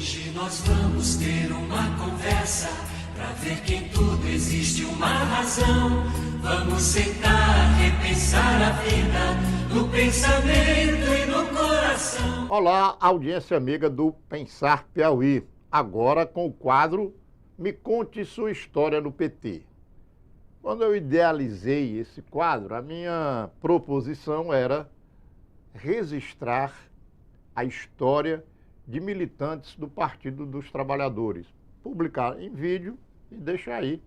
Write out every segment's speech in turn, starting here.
Hoje nós vamos ter uma conversa pra ver que em tudo existe uma razão. Vamos sentar, repensar a vida no pensamento e no coração. Olá, audiência amiga do Pensar Piauí. Agora com o quadro Me Conte Sua História no PT. Quando eu idealizei esse quadro, a minha proposição era registrar a história de militantes do Partido dos Trabalhadores. Publicar em vídeo e deixar aí.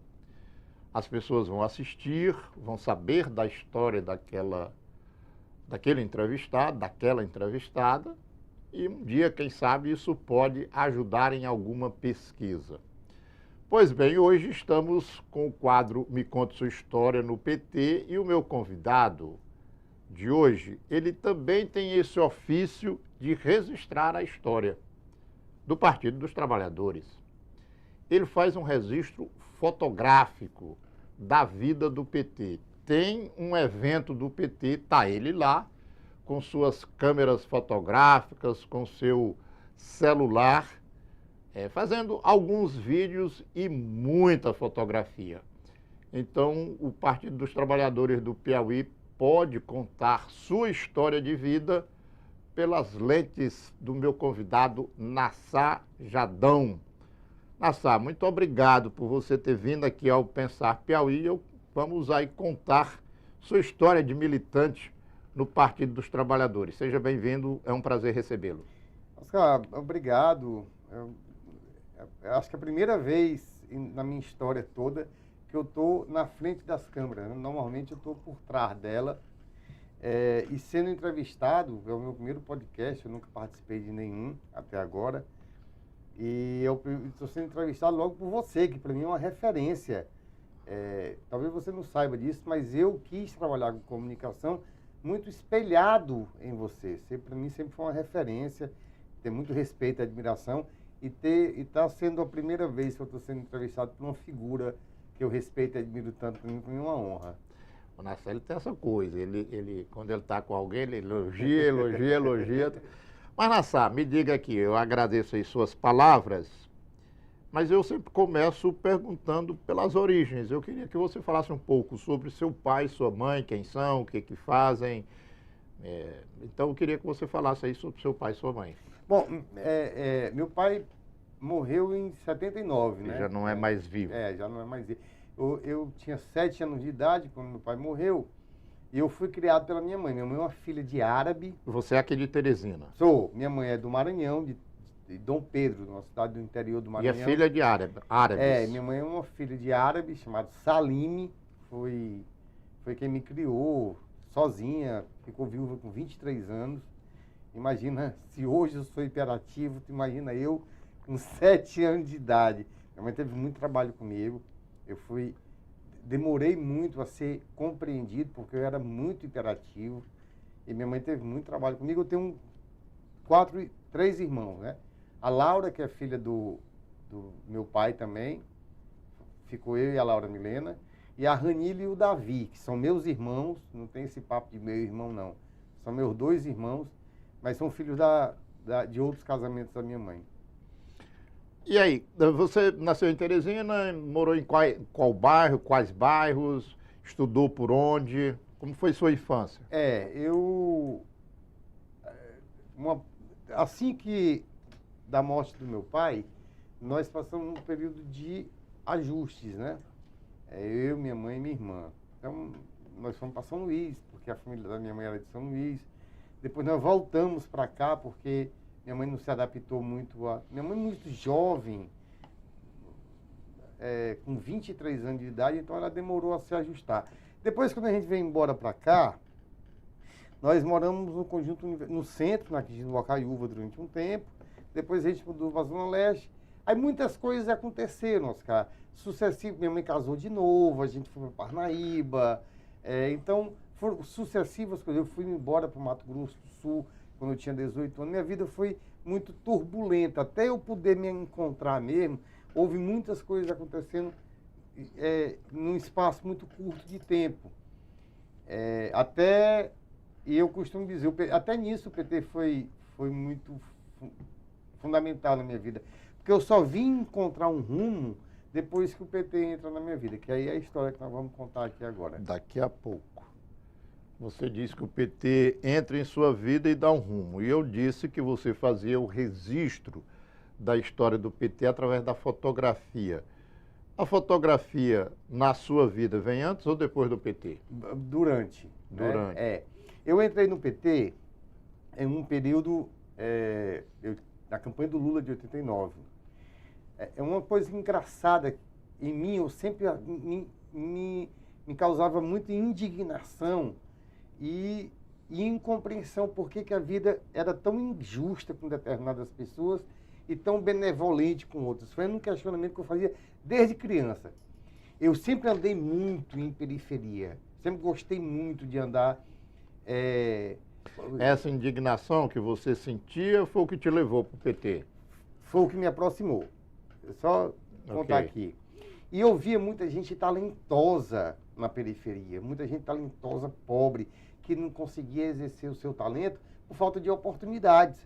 As pessoas vão assistir, vão saber da história daquele entrevistado, daquela entrevistada, e um dia, quem sabe, isso pode ajudar em alguma pesquisa. Pois bem, hoje estamos com o quadro Me Conte Sua História no PT e o meu convidado de hoje, ele também tem esse ofício de registrar a história do Partido dos Trabalhadores. Ele faz um registro fotográfico da vida do PT. Tem um evento do PT, está ele lá, com suas câmeras fotográficas, com seu celular, fazendo alguns vídeos e muita fotografia. Então, o Partido dos Trabalhadores do Piauí pode contar sua história de vida pelas lentes do meu convidado, Nassar Jadão. Nassar, muito obrigado por você ter vindo aqui ao Pensar Piauí. Vamos aí contar sua história de militante no Partido dos Trabalhadores. Seja bem-vindo, é um prazer recebê-lo. Oscar, obrigado. Eu acho que é a primeira vez na minha história toda que eu estou na frente das câmeras. Normalmente eu estou por trás dela. E sendo entrevistado, é o meu primeiro podcast, eu nunca participei de nenhum até agora. E eu estou sendo entrevistado logo por você, que para mim é uma referência. Talvez você não saiba disso, mas eu quis trabalhar com comunicação muito espelhado em você. Você, para mim, sempre foi uma referência, ter muito respeito e admiração. E está sendo a primeira vez que eu estou sendo entrevistado por uma figura que eu respeito e admiro tanto, para mim é uma honra. O Nassar, ele tem essa coisa, quando ele está com alguém, ele elogia. Mas, Nassar, me diga aqui, eu agradeço aí suas palavras, mas eu sempre começo perguntando pelas origens. Eu queria que você falasse um pouco sobre seu pai e sua mãe, quem são, o que fazem. Então, eu queria que você falasse aí sobre seu pai e sua mãe. Bom, meu pai morreu em 79, né? Já não é mais vivo. Já não é mais vivo. Eu tinha 7 anos de idade quando meu pai morreu e eu fui criado pela minha mãe. Minha mãe é uma filha de árabe. Você é aqui de Teresina? Sou. Minha mãe é do Maranhão, de Dom Pedro, uma cidade do interior do Maranhão. E é filha de árabes? Minha mãe é uma filha de árabe chamada Salime. Foi quem me criou sozinha, ficou viúva com 23 anos. Imagina, se hoje eu sou hiperativo, tu imagina eu com 7 anos de idade. Minha mãe teve muito trabalho comigo. Demorei muito a ser compreendido, porque eu era muito hiperativo. E minha mãe teve muito trabalho comigo. Eu tenho 3 irmãos, né? A Laura, que é filha do meu pai também. Ficou eu e a Laura Milena. E a Ranila e o Davi, que são meus irmãos. Não tem esse papo de meu irmão, não. São meus 2 irmãos, mas são filhos de outros casamentos da minha mãe. E aí, você nasceu em Teresina, morou em qual bairro, quais bairros, estudou por onde? Como foi sua infância? Assim que da morte do meu pai, nós passamos um período de ajustes, né? Eu, minha mãe e minha irmã. Então, nós fomos para São Luís, porque a família da minha mãe era de São Luís. Depois nós voltamos para cá, porque minha mãe não se adaptou muito a... Minha mãe muito jovem, com 23 anos de idade, então ela demorou a se ajustar. Depois, quando a gente veio embora para cá, nós moramos no conjunto, no centro, na Bocaiúva, durante um tempo. Depois a gente mudou para a Zona Leste. Aí muitas coisas aconteceram, Oscar. Sucessivo, minha mãe casou de novo, a gente foi para Parnaíba. Então, foram sucessivas coisas. Eu fui embora para o Mato Grosso do Sul, quando eu tinha 18 anos. Minha vida foi muito turbulenta. Até eu poder me encontrar mesmo, houve muitas coisas acontecendo num espaço muito curto de tempo. E eu costumo dizer, até nisso o PT foi muito fundamental na minha vida. Porque eu só vim encontrar um rumo depois que o PT entra na minha vida, que aí é a história que nós vamos contar aqui agora. Daqui a pouco. Você disse que o PT entra em sua vida e dá um rumo. E eu disse que você fazia o registro da história do PT através da fotografia. A fotografia na sua vida vem antes ou depois do PT? Durante. Durante. Né? Eu entrei no PT em um período, na campanha do Lula de 89. É uma coisa engraçada em mim, eu sempre me causava muita indignação e incompreensão por que a vida era tão injusta com determinadas pessoas e tão benevolente com outras. Foi um questionamento que eu fazia desde criança. Eu sempre andei muito em periferia, sempre gostei muito de andar... Essa indignação que você sentia foi o que te levou para o PT? Foi o que me aproximou. Só contar aqui. E eu via muita gente talentosa na periferia, muita gente talentosa, pobre, que não conseguia exercer o seu talento por falta de oportunidades.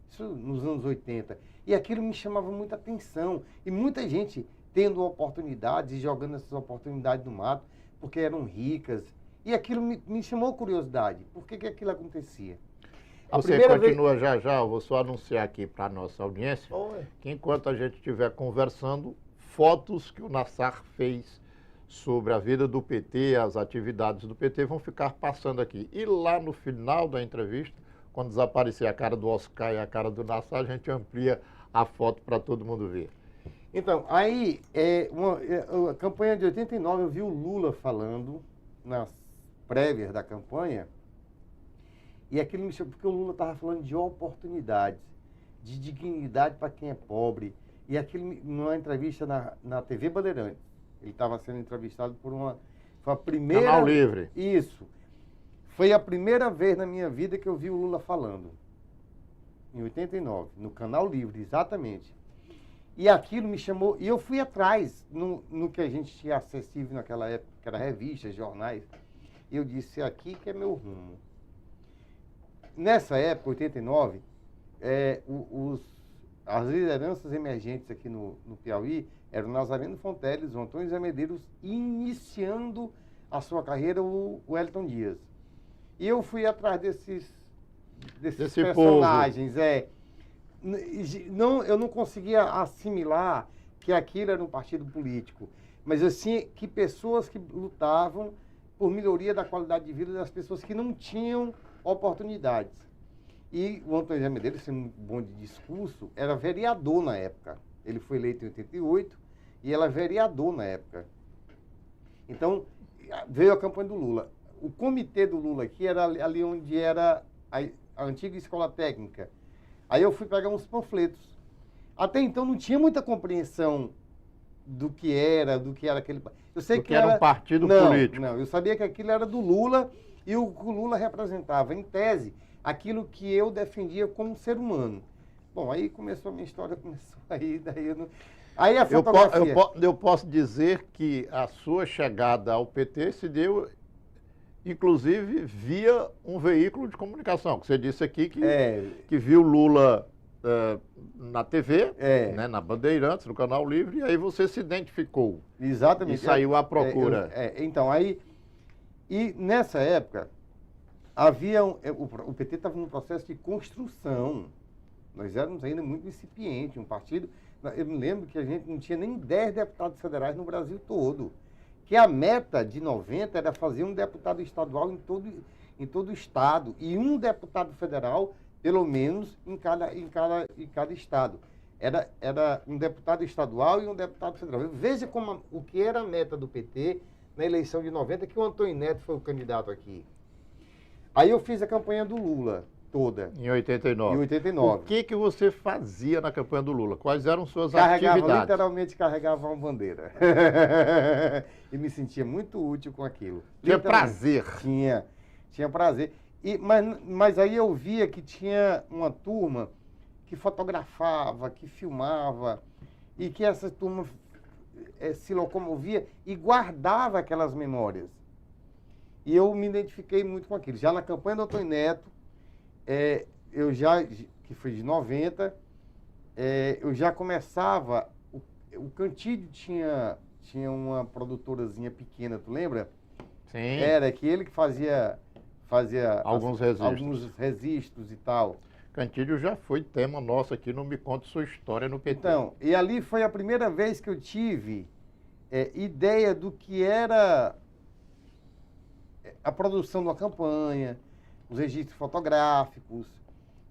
Isso nos anos 80. E aquilo me chamava muita atenção. E muita gente tendo oportunidades e jogando essas oportunidades no mato, porque eram ricas. E aquilo me chamou curiosidade. Por que aquilo acontecia? Você continua já, eu vou só anunciar aqui para a nossa audiência que enquanto a gente estiver conversando, fotos que o Nassar fez sobre a vida do PT, as atividades do PT, vão ficar passando aqui. E lá no final da entrevista, quando desaparecer a cara do Oscar e a cara do Nassar, a gente amplia a foto para todo mundo ver. Então, aí, a campanha de 89, eu vi o Lula falando nas prévias da campanha, e aquilo me chamou, porque o Lula estava falando de oportunidades, de dignidade para quem é pobre. E aquilo, numa entrevista na TV Bandeirantes, ele estava sendo entrevistado foi a primeira... Canal Livre. Isso. Foi a primeira vez na minha vida que eu vi o Lula falando. Em 89, no Canal Livre, exatamente. E aquilo me chamou, e eu fui atrás, no que a gente tinha acessível naquela época, que era revistas, jornais. E eu disse, aqui que é meu rumo. Nessa época, 89, as lideranças emergentes aqui no Piauí eram o Nazareno Fonteles, o Antônio Zé Medeiros, iniciando a sua carreira, o Wellington Dias. E eu fui atrás desses personagens. Eu não conseguia assimilar que aquilo era um partido político, mas assim, que pessoas que lutavam por melhoria da qualidade de vida das pessoas que não tinham oportunidades. E o Antônio Zé Medeiros, sendo bom de discurso, era vereador na época. Ele foi eleito em 88 e era vereador na época. Então, veio a campanha do Lula. O comitê do Lula aqui era ali onde era a antiga escola técnica. Aí eu fui pegar uns panfletos. Até então não tinha muita compreensão do que era aquele... Eu sei que era um partido político. Não, eu sabia que aquilo era do Lula e o Lula representava, em tese, aquilo que eu defendia como ser humano. Bom, aí começou a minha história, daí eu não... Aí a fotografia... Eu posso dizer que a sua chegada ao PT se deu, inclusive, via um veículo de comunicação, que você disse aqui que viu Lula na TV, né, na Bandeirantes, no Canal Livre, e aí você se identificou. Exatamente. E saiu à procura. Então, aí... E nessa época, havia o PT estava num processo de construção. Nós éramos ainda muito incipiente, um partido... Eu me lembro que a gente não tinha nem 10 deputados federais no Brasil todo. Que a meta de 90 era fazer um deputado estadual em todo o estado. E um deputado federal, pelo menos, em cada estado. Era um deputado estadual e um deputado federal. Veja o que era a meta do PT na eleição de 90, que o Antônio Neto foi o candidato aqui. Aí eu fiz a campanha do Lula toda. Em 89. Em 89. O que você fazia na campanha do Lula? Quais eram suas atividades? Literalmente carregava uma bandeira. E me sentia muito útil com aquilo. Tinha prazer. Tinha prazer. Mas aí eu via que tinha uma turma que fotografava, que filmava, e que essa turma se locomovia e guardava aquelas memórias. E eu me identifiquei muito com aquilo. Já na campanha do Antônio Neto, que foi de 90, eu já começava... O Cantídio tinha uma produtorazinha pequena, tu lembra? Sim. Era que ele que fazia Alguns registros e tal. Cantídio já foi tema nosso aqui no Me Conte Sua História no PT. Então, e ali foi a primeira vez que eu tive ideia do que era a produção de uma campanha, os registros fotográficos,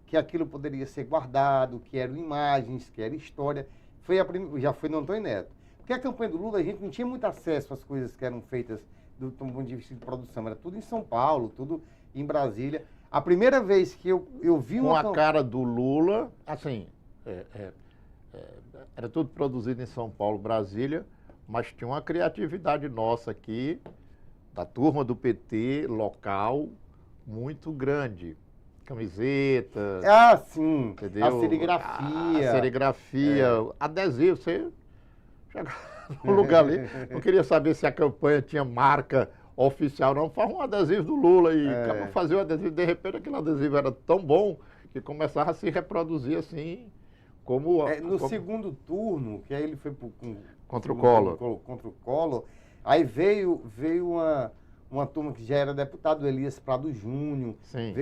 que aquilo poderia ser guardado, que eram imagens, que era história. Já foi no Antônio Neto. Porque a campanha do Lula, a gente não tinha muito acesso às coisas que eram feitas do ponto de vista de produção. Era tudo em São Paulo, tudo em Brasília. A primeira vez que eu vi uma... Com a cara do Lula, assim, era tudo produzido em São Paulo, Brasília, mas tinha uma criatividade nossa aqui, da turma do PT, local, muito grande. Camiseta. Ah, sim. Entendeu? A serigrafia. A serigrafia, adesivo, você chegava no lugar ali, não queria saber se a campanha tinha marca oficial, não, faz um adesivo do Lula e acaba fazer o adesivo, de repente aquele adesivo era tão bom que começava a se reproduzir assim, como... No segundo turno, que aí ele foi contra o Collor. Contra o Collor, aí veio uma turma que já era deputado, Elias Prado Júnior,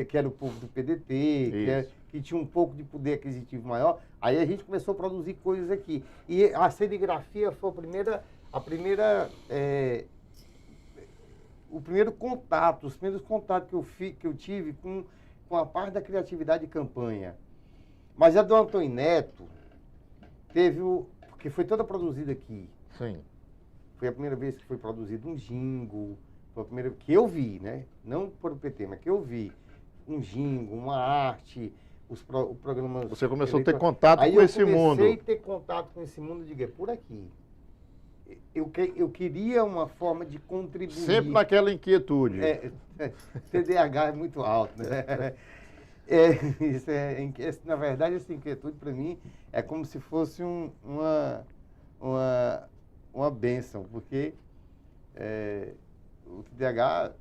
que era o povo do PDT, que tinha um pouco de poder aquisitivo maior. Aí a gente começou a produzir coisas aqui. E a serigrafia foi o primeiro contato, os primeiros contatos que eu tive com a parte da criatividade de campanha. Mas a do Antônio Neto porque foi toda produzida aqui. Sim. Foi a primeira vez que foi produzido um jingle. Foi a primeira que eu vi, né? Não por o PT, mas que eu vi um jingle, uma arte, o programa... Você começou a ter contato com esse mundo. Aí eu comecei a ter contato com esse mundo, digo, é por aqui. Eu queria uma forma de contribuir. Sempre naquela inquietude. TDAH é muito alto, né? Na verdade, essa inquietude para mim é como se fosse uma bênção, porque o TDAH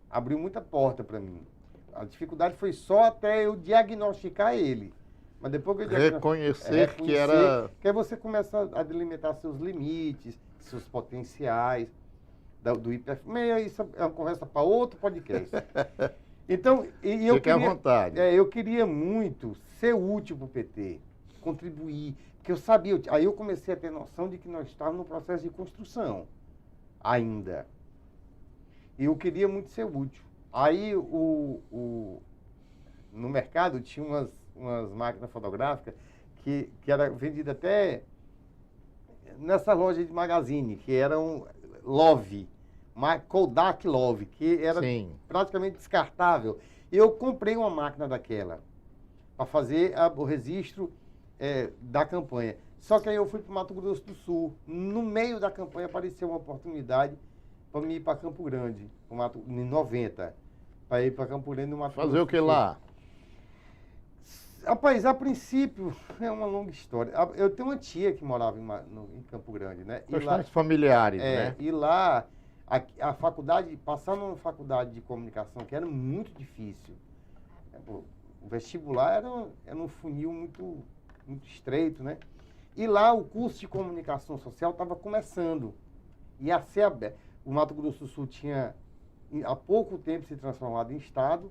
abriu muita porta para mim. A dificuldade foi só até eu diagnosticar ele. Mas depois que eu reconhecer que era... Que aí você começa a delimitar seus limites, seus potenciais, do IPF. Isso é uma conversa para outro podcast. Então, Fique à vontade. Eu queria muito ser útil para o PT, contribuir, porque eu sabia, aí eu comecei a ter noção de que nós estávamos no processo de construção ainda. E eu queria muito ser útil. Aí no mercado tinha umas máquinas fotográficas que era vendida até nessa loja de magazine, que eram Love, Kodak Love, que era praticamente descartável. Eu comprei uma máquina daquela para fazer o registro da campanha. Só que aí eu fui para o Mato Grosso do Sul. No meio da campanha apareceu uma oportunidade para mim ir para Campo Grande, em 90, para ir para Campo Grande no Mato Grosso. Fazer o que lá? Rapaz, a princípio, é uma longa história. Eu tenho uma tia que morava em Campo Grande, né? Questões familiares, né? E lá, a faculdade, passar numa faculdade de comunicação, que era muito difícil. O vestibular era um funil muito, muito estreito, né? E lá o curso de comunicação social estava começando. Ia ser aberto. O Mato Grosso do Sul tinha, há pouco tempo, se transformado em estado.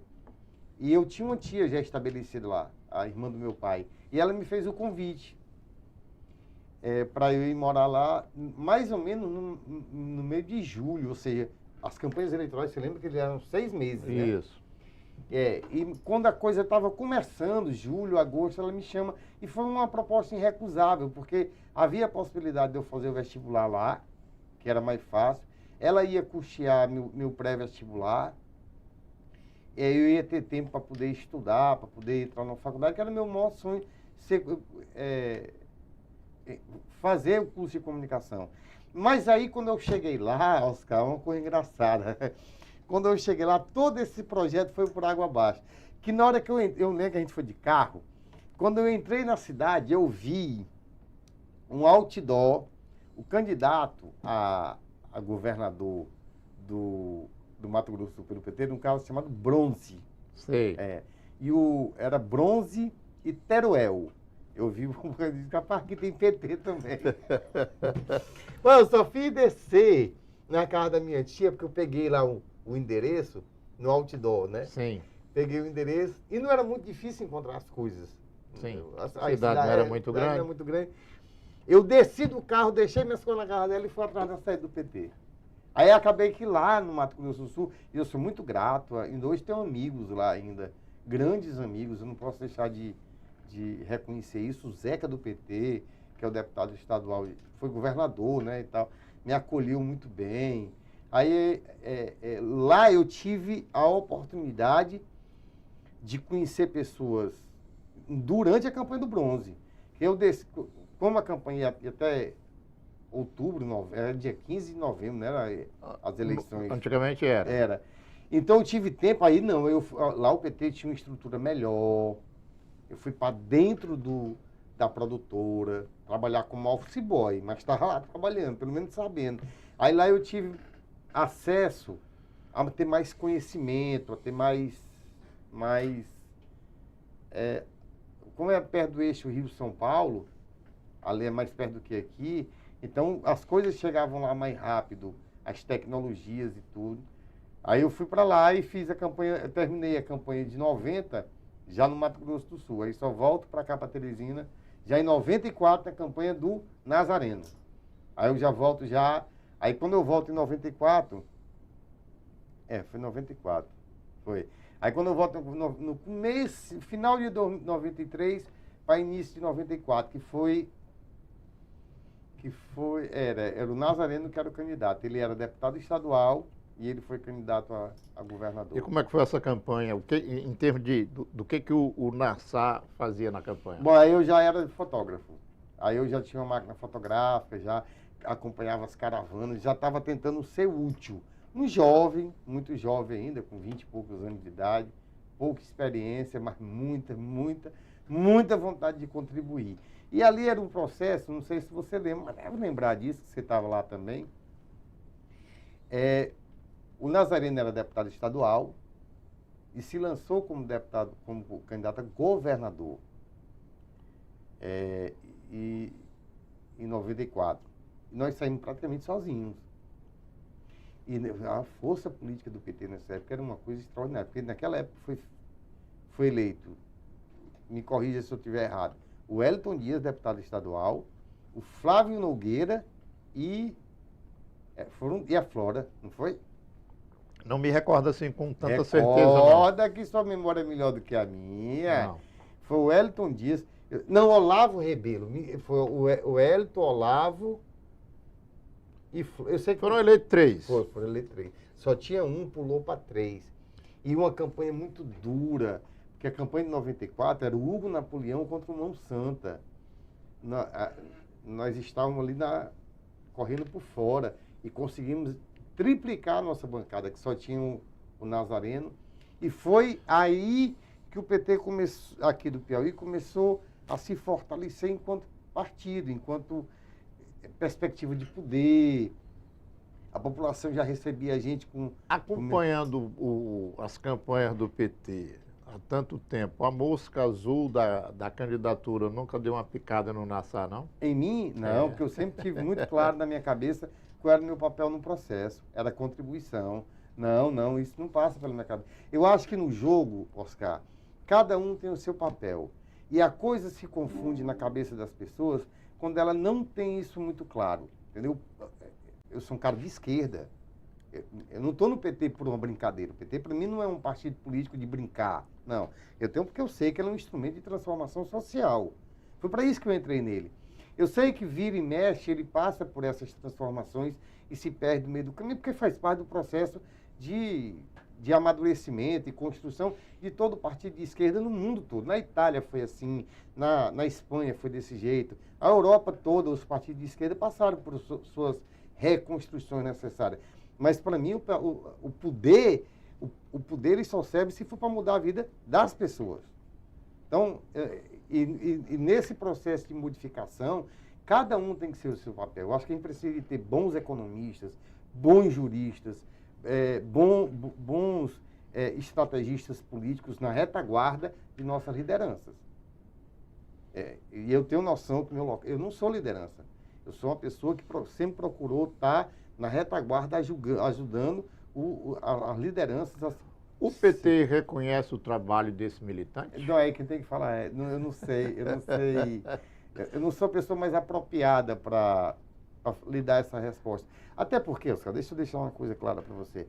E eu tinha uma tia já estabelecida lá, a irmã do meu pai. E ela me fez o convite para eu ir morar lá, mais ou menos no meio de julho. Ou seja, as campanhas eleitorais, você lembra que eles eram 6 meses, né? Isso. E quando a coisa estava começando, julho, agosto, ela me chama. E foi uma proposta irrecusável, porque havia a possibilidade de eu fazer o vestibular lá, que era mais fácil. Ela ia custear meu pré-vestibular. Eu ia ter tempo para poder estudar, para poder entrar na faculdade, que era o meu maior sonho, fazer o curso de comunicação. Mas aí, quando eu cheguei lá, Oscar, uma coisa engraçada. Quando eu cheguei lá, todo esse projeto foi por água abaixo. Que na hora que eu lembro que a gente foi de carro, quando eu entrei na cidade, eu vi um outdoor, o candidato a governador do Mato Grosso do Sul pelo PT, um carro chamado Bronze. Sei. Era Bronze e Teruel. Eu vi capaz que tem PT também. Mano, eu só fiz descer na casa da minha tia, porque eu peguei lá o endereço no outdoor, né? Sim. Peguei o endereço e não era muito difícil encontrar as coisas. Sim. A Cidade não era muito grande. Não era muito grande. Eu desci do carro, deixei minhas coisas na casa dela e fui atrás da saída do PT. Aí acabei que lá no Mato Grosso do Sul, e eu sou muito grato, ainda hoje tenho amigos lá ainda, grandes amigos, eu não posso deixar de reconhecer isso. O Zeca do PT, que é o deputado estadual, foi governador, né, e tal, me acolheu muito bem. Aí lá eu tive a oportunidade de conhecer pessoas durante a campanha do bronze. Como a campanha ia até outubro, era dia 15 de novembro, né? Era as eleições. Antigamente era. Era. Então eu tive tempo, aí não, lá o PT tinha uma estrutura melhor. Eu fui para dentro da produtora, trabalhar como office boy, mas estava lá trabalhando, pelo menos sabendo. Aí lá eu tive acesso a ter mais conhecimento, a ter como é perto do eixo Rio-São Paulo, ali é mais perto do que aqui, então as coisas chegavam lá mais rápido, as tecnologias e tudo. Aí eu fui para lá e fiz a campanha, eu terminei a campanha de 90, já no Mato Grosso do Sul. Aí só volto para cá, para Teresina, já em 94, na campanha do Nazareno. Aí eu já volto já, aí quando eu volto em 94, foi 94, foi. Aí quando eu volto no mês, final de 93 para início de 94, era o Nazareno que era o candidato. Ele era deputado estadual e ele foi candidato a governador. E como é que foi essa campanha? Em termos do que o Nassar fazia na campanha? Bom, aí eu já era fotógrafo. Aí eu já tinha uma máquina fotográfica, já acompanhava as caravanas, já estava tentando ser útil. Um jovem, muito jovem ainda, com 20 e poucos anos de idade, pouca experiência, mas muita vontade de contribuir. E ali era um processo, não sei se você lembra, mas deve lembrar disso, que você estava lá também. O Nazareno era deputado estadual e se lançou como candidato a governador em 94. E nós saímos praticamente sozinhos. E a força política do PT nessa época era uma coisa extraordinária, porque naquela época foi eleito, me corrija se eu estiver errado, o Wellington Dias, deputado estadual, o Flávio Nogueira e a Flora, não foi? Não me recordo assim com tanta certeza, não. Recorda que sua memória é melhor do que a minha. Não. Foi o Wellington Dias, não, Olavo Rebelo, foi o Wellington, Olavo... eu sei que foram eleitos 3. Foram eleitos 3. Só tinha um, pulou para 3. E uma campanha muito dura, porque a campanha de 94 era o Hugo Napoleão contra o Mão Santa. Nós estávamos ali correndo por fora e conseguimos triplicar a nossa bancada, que só tinha o Nazareno. E foi aí que o PT aqui do Piauí começou a se fortalecer enquanto partido, enquanto perspectiva de poder. A população já recebia a gente com... Acompanhando as campanhas do PT há tanto tempo, a mosca azul da candidatura nunca deu uma picada no Nassar, não? Em mim, não, porque eu sempre tive muito claro na minha cabeça qual era o meu papel no processo. Era contribuição. Não, isso não passa pela minha cabeça. Eu acho que no jogo, Oscar, cada um tem o seu papel. E a coisa se confunde na cabeça das pessoas quando ela não tem isso muito claro, entendeu? Eu sou um cara de esquerda. Eu não estou no PT por uma brincadeira. O PT, para mim, não é um partido político de brincar. Não. Eu tenho porque eu sei que ele é um instrumento de transformação social. Foi para isso que eu entrei nele. Eu sei que vira e mexe, ele passa por essas transformações e se perde no meio do caminho, porque faz parte do processo de amadurecimento e construção de todo partido de esquerda no mundo todo. Na Itália foi assim, na Espanha foi desse jeito. A Europa toda, os partidos de esquerda passaram por suas reconstruções necessárias. Mas, para mim, o poder ele só serve se for para mudar a vida das pessoas. Então, e nesse processo de modificação, cada um tem que ser o seu papel. Eu acho que a gente precisa de ter bons economistas, bons juristas, bons estrategistas políticos na retaguarda de nossas lideranças. E eu tenho noção que eu não sou liderança. Eu sou uma pessoa que sempre procurou estar na retaguarda ajudando as lideranças. O PT reconhece o trabalho desse militante? Não, é quem tem que falar. Eu não sei. Eu não sou a pessoa mais apropriada para lhe dar essa resposta. Até porque, Oscar, deixa eu deixar uma coisa clara para você.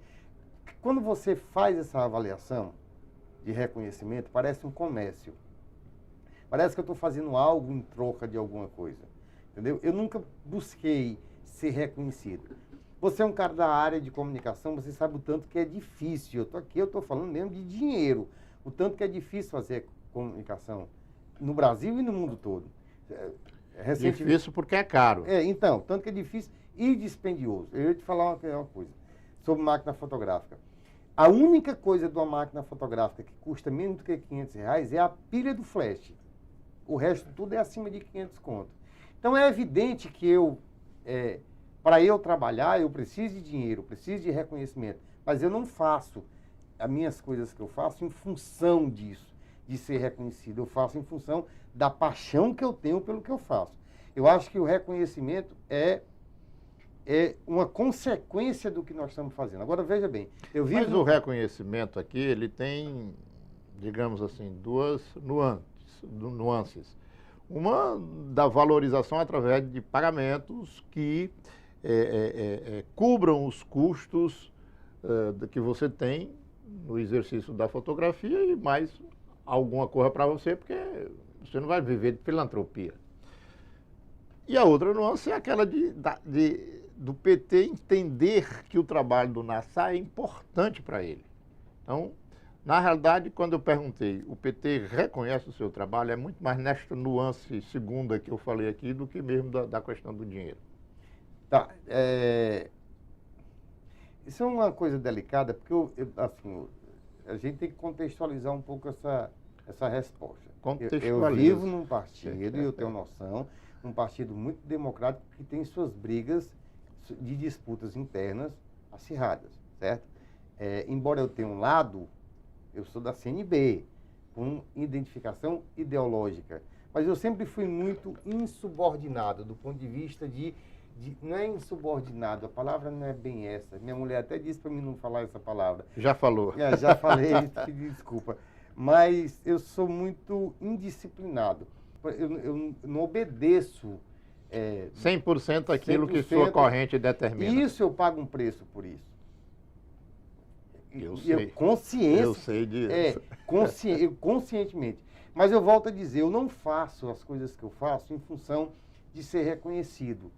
Quando você faz essa avaliação de reconhecimento, parece um comércio. Parece que eu estou fazendo algo em troca de alguma coisa. Entendeu? Eu nunca busquei ser reconhecido. Você é um cara da área de comunicação, você sabe o tanto que é difícil. Eu estou falando mesmo de dinheiro. O tanto que é difícil fazer comunicação no Brasil e no mundo todo. Difícil porque é caro. Então, tanto que é difícil e dispendioso. Eu ia te falar uma coisa sobre máquina fotográfica. A única coisa de uma máquina fotográfica que custa menos do que R$500 é a pilha do flash. O resto tudo é acima de 500 conto. Então é evidente que para eu trabalhar, eu preciso de dinheiro, preciso de reconhecimento. Mas eu não faço as minhas coisas que eu faço em função disso, de ser reconhecido. Eu faço em função da paixão que eu tenho pelo que eu faço. Eu acho que o reconhecimento é uma consequência do que nós estamos fazendo. Agora, veja bem, Mas o reconhecimento aqui, ele tem, digamos assim, duas nuances. Uma da valorização através de pagamentos que cubram os custos que você tem no exercício da fotografia e mais alguma coisa para você, porque você não vai viver de filantropia. E a outra nuance é aquela do PT entender que o trabalho do Nassar é importante para ele. Então, na realidade, quando eu perguntei, o PT reconhece o seu trabalho, é muito mais nesta nuance segunda que eu falei aqui do que mesmo da questão do dinheiro. Tá. Isso é uma coisa delicada, porque assim, a gente tem que contextualizar um pouco essa resposta. Eu vivo num partido, e eu tenho noção, um partido muito democrático que tem suas brigas de disputas internas acirradas, certo? Embora eu tenha um lado, eu sou da CNB, com identificação ideológica, mas eu sempre fui muito insubordinado, do ponto de vista não é insubordinado, a palavra não é bem essa. Minha mulher até disse para mim não falar essa palavra. Já falou. Já falei, pedi desculpa. Mas eu sou muito indisciplinado. Eu não obedeço 100% aquilo 100%, que sua corrente determina. E isso eu pago um preço por isso. Eu sei. Eu sei disso. Conscientemente. Mas eu volto a dizer, eu não faço as coisas que eu faço em função de ser reconhecido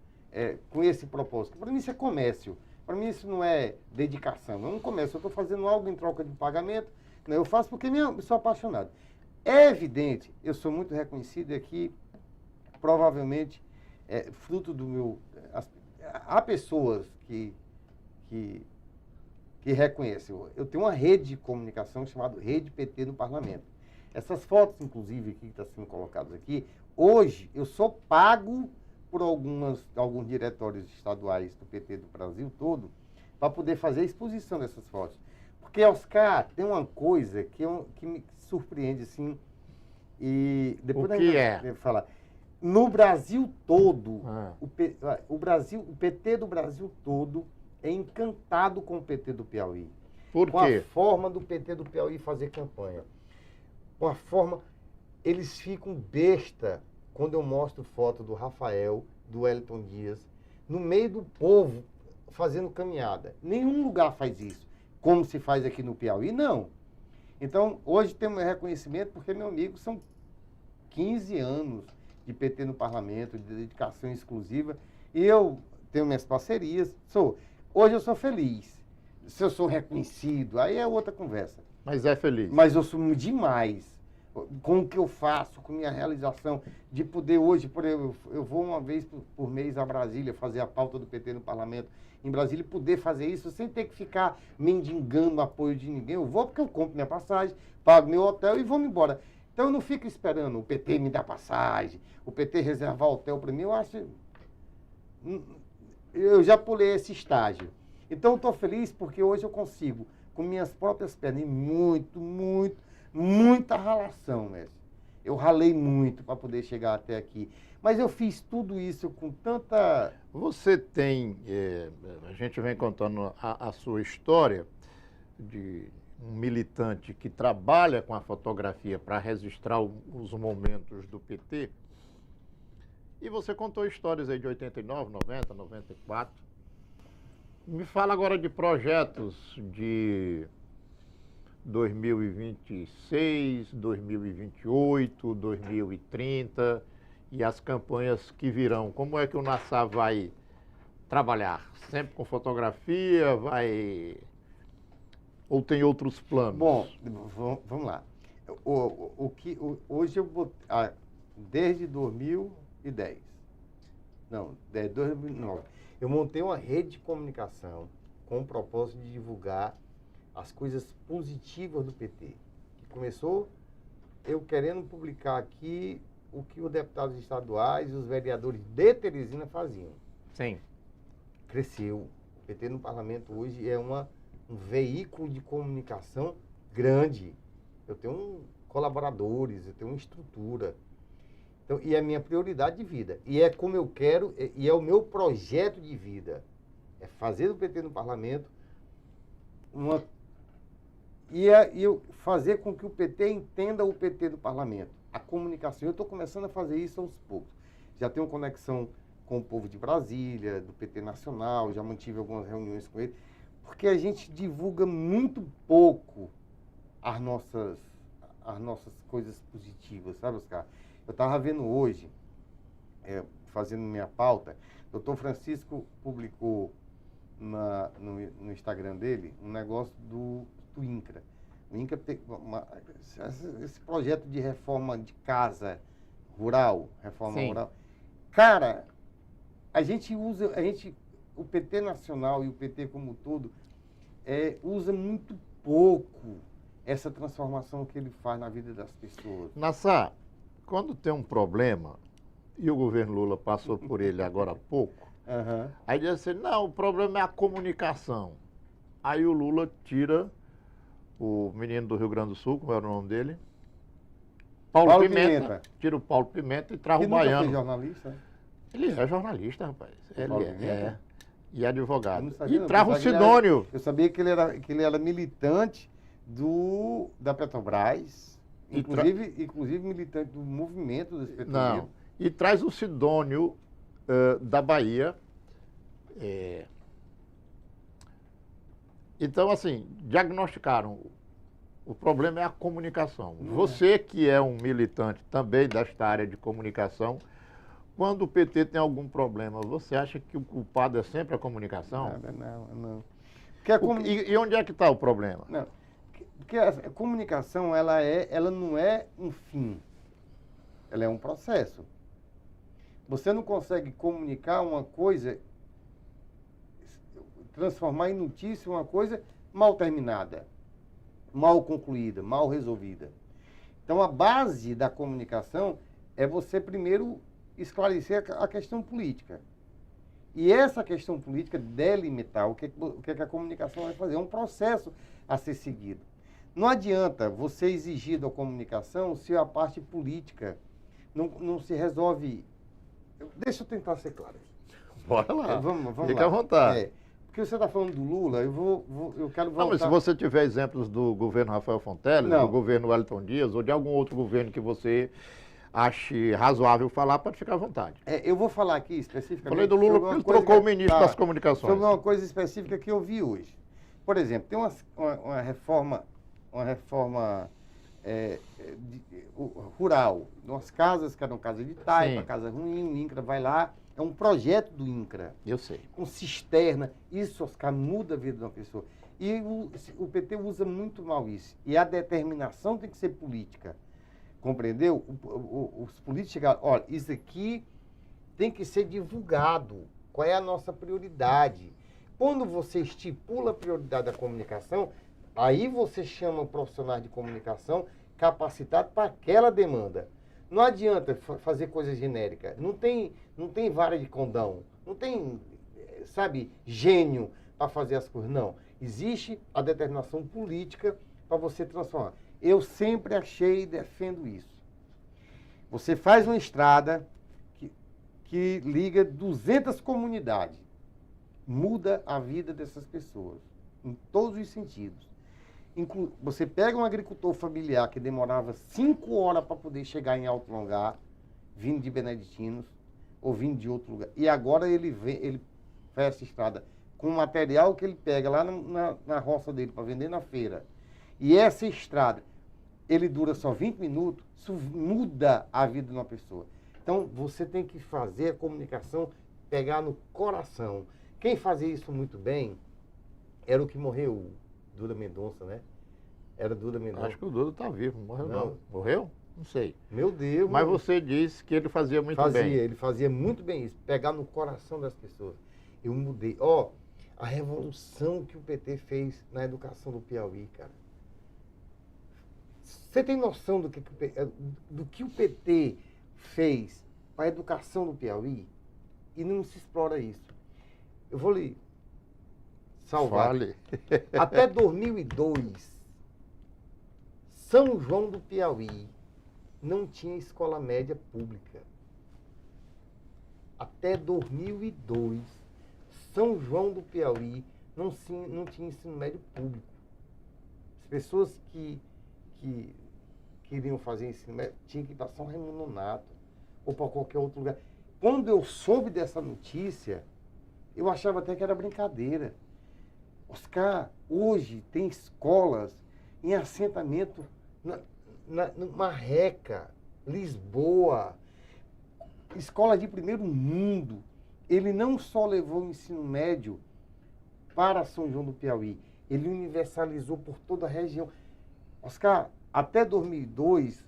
com esse propósito. Para mim isso é comércio. Para mim isso não é dedicação. É um comércio. Eu estou fazendo algo em troca de pagamento. Né? Eu faço porque eu sou apaixonado. É evidente, eu sou muito reconhecido aqui, provavelmente, fruto do meu... Há pessoas que reconhecem. Eu tenho uma rede de comunicação chamada Rede PT no Parlamento. Essas fotos, inclusive, que estão sendo colocadas aqui, hoje eu sou pago por alguns diretórios estaduais do PT do Brasil todo para poder fazer a exposição dessas fotos. Porque, Oscar, tem uma coisa que me surpreende, assim, e depois o que é? Falar. No Brasil todo, o PT do Brasil todo é encantado com o PT do Piauí. Por com quê? A forma do PT do Piauí fazer campanha. Com a forma... Eles ficam besta quando eu mostro foto do Rafael, do Wellington Dias, no meio do povo, fazendo caminhada. Nenhum lugar faz isso. Como se faz aqui no Piauí, não. Então, hoje temos reconhecimento porque, meu amigo, são 15 anos de PT no parlamento, de dedicação exclusiva, e eu tenho minhas parcerias. Hoje eu sou feliz. Se eu sou reconhecido, aí é outra conversa. Mas é feliz. Mas eu sou demais com o que eu faço, com minha realização, de poder hoje, eu vou uma vez por mês a Brasília fazer a pauta do PT no parlamento, em Brasília, poder fazer isso sem ter que ficar mendigando o apoio de ninguém. Eu vou porque eu compro minha passagem, pago meu hotel e vou-me embora. Então eu não fico esperando o PT me dar passagem, o PT reservar hotel para mim. Eu acho... Eu já pulei esse estágio. Então eu estou feliz porque hoje eu consigo, com minhas próprias pernas, e muita ralação, mestre. Eu ralei muito para poder chegar até aqui. Mas eu fiz tudo isso com tanta... Você tem, a gente vem contando a sua história de um militante que trabalha com a fotografia para registrar os momentos do PT. E você contou histórias aí de 89, 90, 94. Me fala agora de projetos de 2026, 2028, 2030 e as campanhas que virão. Como é que o Nassar vai trabalhar? Sempre com fotografia? Ou tem outros planos? Bom, vamos lá. Hoje eu vou... desde 2010. Não, desde 2009. Eu montei uma rede de comunicação com o propósito de divulgar as coisas positivas do PT. Que começou eu querendo publicar aqui o que os deputados estaduais e os vereadores de Teresina faziam. Sim. Cresceu. O PT no parlamento hoje é um veículo de comunicação grande. Eu tenho colaboradores, eu tenho uma estrutura. Então, e é a minha prioridade de vida. E é como eu quero, e é o meu projeto de vida. É fazer do PT no parlamento e eu fazer com que o PT entenda o PT do parlamento. A comunicação. Eu estou começando a fazer isso aos poucos. Já tenho conexão com o povo de Brasília, do PT Nacional, já mantive algumas reuniões com ele, porque a gente divulga muito pouco as nossas coisas positivas, sabe, Oscar? Eu estava vendo hoje, fazendo minha pauta, o Dr. Francisco publicou no Instagram dele um negócio do INCRA. O INCRA tem esse projeto de reforma de casa rural, reforma rural. Cara, o PT Nacional e o PT como um todo, usa muito pouco essa transformação que ele faz na vida das pessoas. Nassar, quando tem um problema, e o governo Lula passou por ele agora há pouco, aí diz assim, não, o problema é a comunicação. Aí o Lula tira o menino do Rio Grande do Sul, como era o nome dele? Paulo Pimenta. Tira o Paulo Pimenta e traz o Baiano. Ele jornalista? Ele é jornalista, rapaz. Ele é. E advogado. Sabia, e traz o Sidônio. Eu sabia que ele era militante da Petrobras, inclusive militante do movimento dos petroleiros. Não. E traz o Sidônio da Bahia. Então, assim, diagnosticaram. O problema é a comunicação. Você que é um militante também desta área de comunicação, quando o PT tem algum problema, você acha que o culpado é sempre a comunicação? Não. E onde é que está o problema? Não. Porque a comunicação, ela não é um fim. Ela é um processo. Você não consegue comunicar uma coisa, transformar em notícia uma coisa mal terminada, mal concluída, mal resolvida. Então, a base da comunicação é você primeiro esclarecer a questão política. E essa questão política delimitar o que a comunicação vai fazer. É um processo a ser seguido. Não adianta você exigir da comunicação se a parte política não se resolve. Deixa eu tentar ser claro aqui. Bora lá. Vamos Fica lá. à vontade. Porque você está falando do Lula, eu quero voltar... Não, mas se você tiver exemplos do governo Rafael Fonteles, do governo Wellington Dias, ou de algum outro governo que você ache razoável falar, pode ficar à vontade. Eu vou falar aqui especificamente... Falei do Lula porque ele trocou o ministro das comunicações. Sobre uma coisa específica que eu vi hoje. Por exemplo, tem uma reforma rural, umas casas que eram casas de taipa, casa ruim, o INCRA vai lá, é um projeto do INCRA. Eu sei. Com cisterna, isso, Oscar, muda a vida de uma pessoa. E o PT usa muito mal isso. E a determinação tem que ser política. Compreendeu? Os políticos chegaram, olha, isso aqui tem que ser divulgado. Qual é a nossa prioridade? Quando você estipula a prioridade da comunicação, aí você chama profissionais de comunicação capacitados para aquela demanda. Não adianta fazer coisa genérica. Não tem vara de condão. Não tem, gênio para fazer as coisas. Não. Existe a determinação política para você transformar. Eu sempre achei e defendo isso. Você faz uma estrada que liga 200 comunidades. Muda a vida dessas pessoas, em todos os sentidos. Você pega um agricultor familiar que demorava 5 horas para poder chegar em Alto Longar, vindo de Beneditinos, ou vindo de outro lugar. E agora ele faz essa estrada com o material que ele pega lá na roça dele para vender na feira. E essa estrada, ele dura só 20 minutos, isso muda a vida de uma pessoa. Então, você tem que fazer a comunicação pegar no coração. Quem fazia isso muito bem era o que morreu, Duda Mendonça, né? Era Duda Mendonça. Acho que o Duda está vivo, morreu não. Morreu? Não sei. Meu Deus. Mas você disse que ele fazia muito bem. Ele fazia muito bem isso, pegar no coração das pessoas. Eu mudei. A revolução que o PT fez na educação do Piauí, cara. Você tem noção do que o PT fez para a educação do Piauí? E não se explora isso. Eu vou lhe salvar. Fale. Até 2002, São João do Piauí não tinha escola média pública. Até 2002, São João do Piauí não tinha ensino médio público. As pessoas que queriam fazer ensino médio tinham que ir para São Raimundo Nonato ou para qualquer outro lugar. Quando eu soube dessa notícia, eu achava até que era brincadeira. Oscar, hoje tem escolas em assentamento no Marreca, Lisboa, escola de primeiro mundo. Ele não só levou o ensino médio para São João do Piauí, ele universalizou por toda a região. Oscar, até 2002,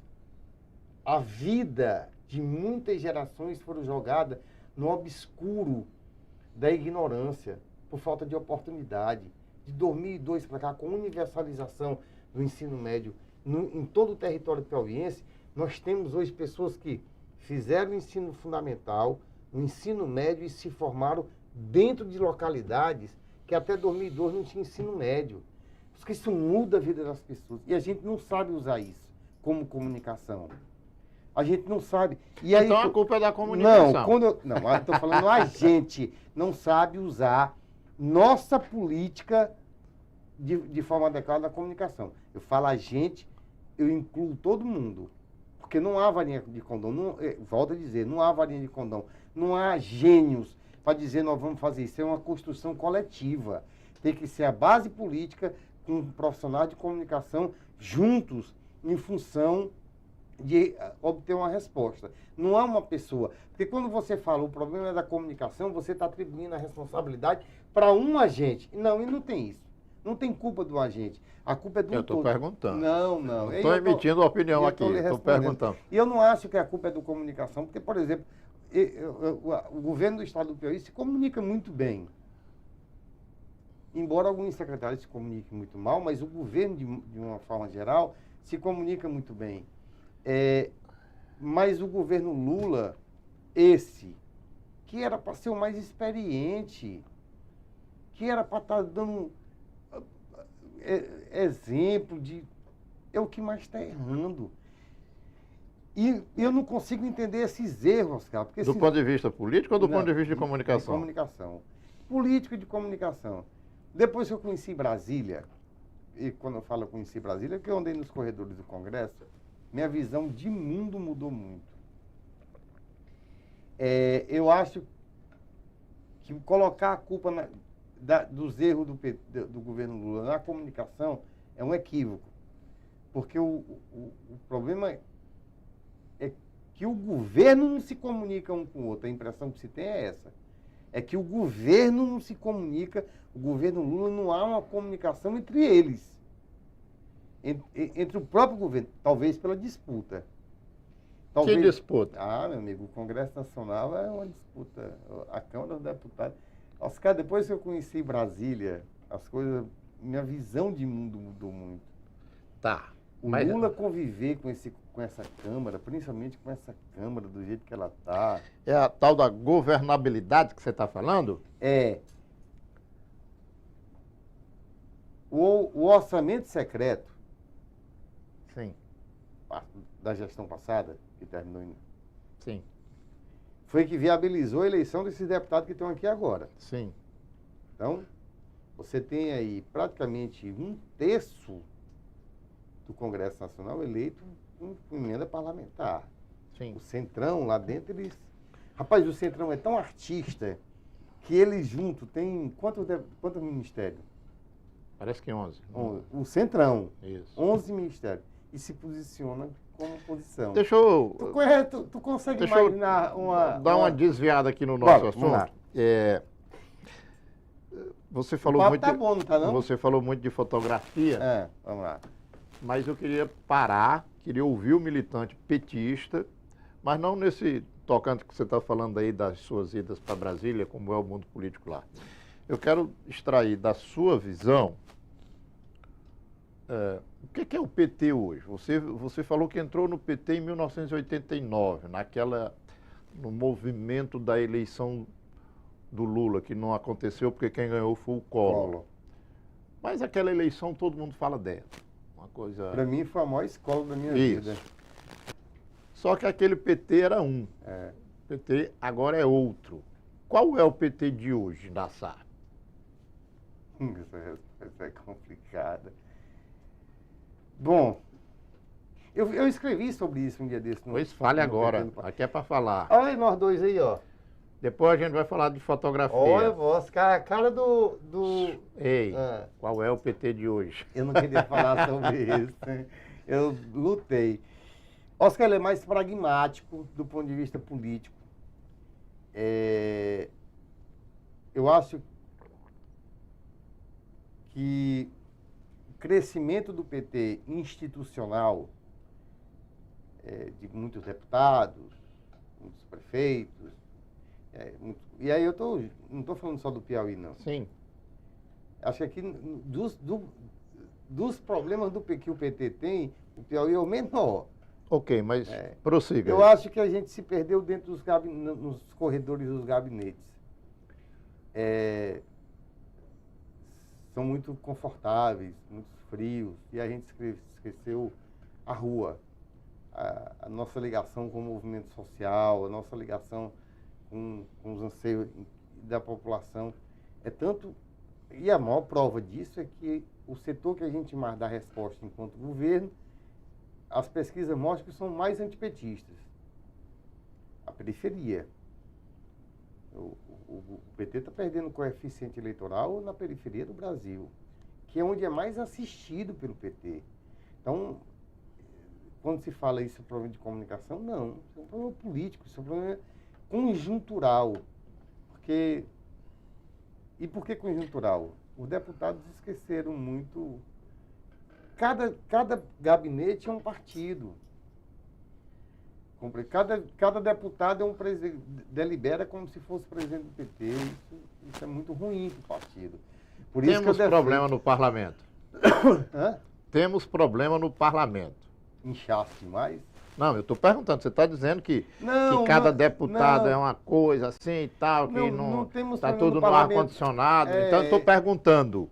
a vida de muitas gerações foram jogadas no obscuro da ignorância, por falta de oportunidade. De 2002 para cá, com a universalização do ensino médio em todo o território piauiense, nós temos hoje pessoas que fizeram o ensino fundamental, o ensino médio e se formaram dentro de localidades que até 2002 não tinha ensino médio. Porque isso muda a vida das pessoas. E a gente não sabe usar isso como comunicação. A gente não sabe. E aí, então a culpa é da comunicação. Eu estou falando a gente não sabe usar nossa política de forma adequada na comunicação. Eu falo a gente, eu incluo todo mundo. Porque não há varinha de condão. Volto a dizer, não há varinha de condão. Não há gênios para dizer nós vamos fazer isso. É uma construção coletiva. Tem que ser a base política com profissionais de comunicação juntos em função de obter uma resposta. Não há uma pessoa. Porque quando você fala o problema é da comunicação, você está atribuindo a responsabilidade para um agente. Não, e não tem isso. Não tem culpa do agente. A culpa é do todo. Eu estou perguntando. Não. Estou emitindo opinião aqui. Estou perguntando. E eu não acho que a culpa é do comunicação, porque, por exemplo, o governo do estado do Piauí se comunica muito bem. Embora alguns secretários se comuniquem muito mal, mas o governo, de uma forma geral, se comunica muito bem. Mas o governo Lula, que era para ser o mais experiente, que era para estar dando exemplo é o que mais está errando. E eu não consigo entender esses erros, cara. Porque do ponto de vista político ou do ponto de vista de comunicação? De comunicação. Político e de comunicação. Depois que eu conheci Brasília, e quando eu falo conheci Brasília, que eu andei nos corredores do Congresso, minha visão de mundo mudou muito. Eu acho que colocar a culpa dos erros do governo Lula na comunicação é um equívoco. Porque o problema é que o governo não se comunica um com o outro. A impressão que se tem é essa. É que o governo não se comunica, o governo Lula não há uma comunicação entre eles. Entre o próprio governo, talvez pela disputa. Que disputa? Meu amigo, o Congresso Nacional é uma disputa. A Câmara dos Deputados. Oscar, depois que eu conheci Brasília, as coisas, minha visão de mundo mudou muito. Tá. Lula conviver com essa Câmara, principalmente com essa Câmara do jeito que ela está. É a tal da governabilidade que você está falando? O orçamento secreto Sim. da gestão passada, que terminou em... Sim, Foi que viabilizou a eleição desses deputados que estão aqui agora. sim. Então, você tem aí praticamente 1/3 do Congresso Nacional eleito com emenda parlamentar. Sim. O Centrão, lá dentro, eles... Rapaz, o Centrão é tão artista que eles juntos têm... Quantos ministérios? Parece que 11. O Centrão, Isso. 11 ministérios. E se posiciona como oposição. Deixa eu Tu consegue Deixa eu imaginar dar uma desviada aqui no nosso Bora, vamos lá. assunto. Você O falou papo muito, tá bom, não tá não? você falou muito de fotografia, Vamos lá. mas eu queria parar, queria ouvir o militante petista, mas não nesse tocante que você está falando aí das suas idas para Brasília, como é o mundo político lá. Eu quero extrair da sua visão o que é o PT hoje. Você falou que entrou no PT em 1989, no movimento da eleição do Lula, que não aconteceu porque quem ganhou foi o Collor. Mas aquela eleição todo mundo fala dela. Uma coisa... Para mim foi a maior escola da minha Isso. vida. Só que aquele PT era um. O PT agora é outro. Qual é o PT de hoje, Nassar? Essa resposta é complicada. Bom, eu escrevi sobre isso um dia desse. Pois fale agora. Aqui é para falar. Olha nós dois aí, ó. Depois a gente vai falar de fotografia. Olha, voz, cara do... Ei, qual é o PT de hoje? Eu não queria falar sobre isso. Né? Eu lutei. Oscar, ele é mais pragmático do ponto de vista político. Eu acho que o crescimento do PT institucional, de muitos deputados, muitos prefeitos, e aí não estou falando só do Piauí, não. Sim. Acho que aqui, dos problemas que o PT tem, o Piauí é o menor. Ok, mas prossiga. Eu acho que a gente se perdeu dentro nos corredores dos gabinetes. São muito confortáveis, muito frios, e a gente esqueceu a rua, a nossa ligação com o movimento social, a nossa ligação com os anseios da população. E a maior prova disso é que o setor que a gente mais dá resposta enquanto governo, as pesquisas mostram que são mais antipetistas. A periferia. O PT está perdendo coeficiente eleitoral na periferia do Brasil, que é onde é mais assistido pelo PT. Então, quando se fala isso é um problema de comunicação, não. Isso é um problema político, isso é um problema conjuntural. E por que conjuntural? Os deputados esqueceram muito. Cada gabinete é um partido. Cada deputado é um presidente, delibera como se fosse presidente do PT. Isso é muito ruim para o partido. Por isso Temos problema no parlamento. Hã? Temos problema no parlamento. Inchaço demais? Não, eu estou perguntando. Você está dizendo que cada deputado é uma coisa assim e tal, que não está tudo no ar-condicionado. Então, eu estou perguntando.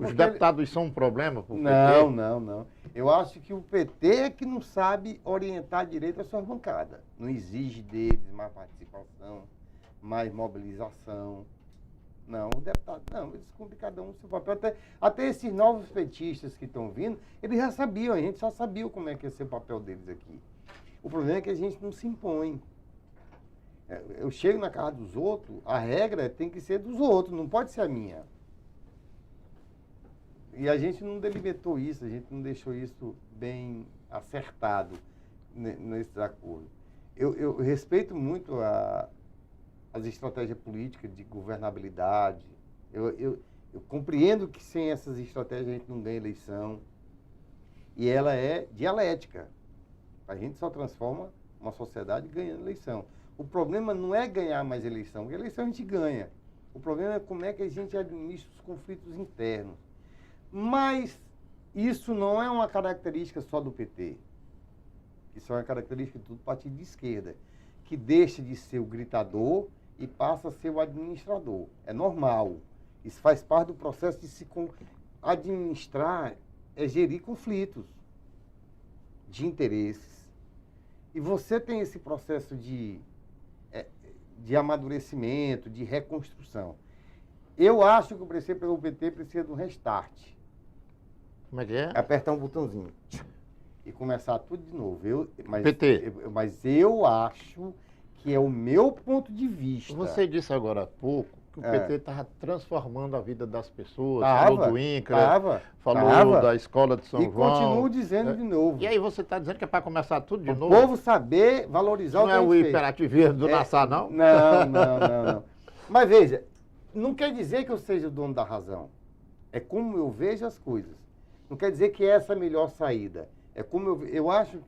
Os deputados são um problema para o PT? Não. Eu acho que o PT é que não sabe orientar direito as suas bancadas. Não exige deles mais participação, mais mobilização. Não, o deputado, não, eles cumprem cada um o seu papel. Até esses novos petistas que estão vindo, eles já sabiam, a gente já sabia como é que ia ser o papel deles aqui. O problema é que a gente não se impõe. Eu chego na casa dos outros, a regra tem que ser dos outros, não pode ser a minha. E a gente não delimitou isso, a gente não deixou isso bem acertado nesses acordos. Eu respeito muito as estratégias políticas de governabilidade. Eu compreendo que sem essas estratégias a gente não ganha eleição. E ela é dialética. A gente só transforma uma sociedade ganhando eleição. O problema não é ganhar mais eleição, porque eleição a gente ganha. O problema é como é que a gente administra os conflitos internos. Mas isso não é uma característica só do PT. Isso é uma característica do partido de esquerda, que deixa de ser o gritador e passa a ser o administrador. É normal. Isso faz parte do processo de se administrar, é gerir conflitos de interesses. e você tem esse processo de amadurecimento, de reconstrução. Eu acho que o PT precisa de um restart. Como é que é? Apertar um botãozinho e começar tudo de novo. PT. Mas eu acho que é o meu ponto de vista. Você disse agora há pouco que o PT estava transformando a vida das pessoas, Tava, falou do INCRA, falou tava. da Escola de São E João. continuo dizendo de novo. E aí você está dizendo que é para começar tudo de O novo? povo saber valorizar Não o que é a o gente fez. hiperativismo do Nassar, não? Não. Mas veja, não quer dizer que eu seja o dono da razão. É como eu vejo as coisas. Não quer dizer que essa é a melhor saída. É como eu acho...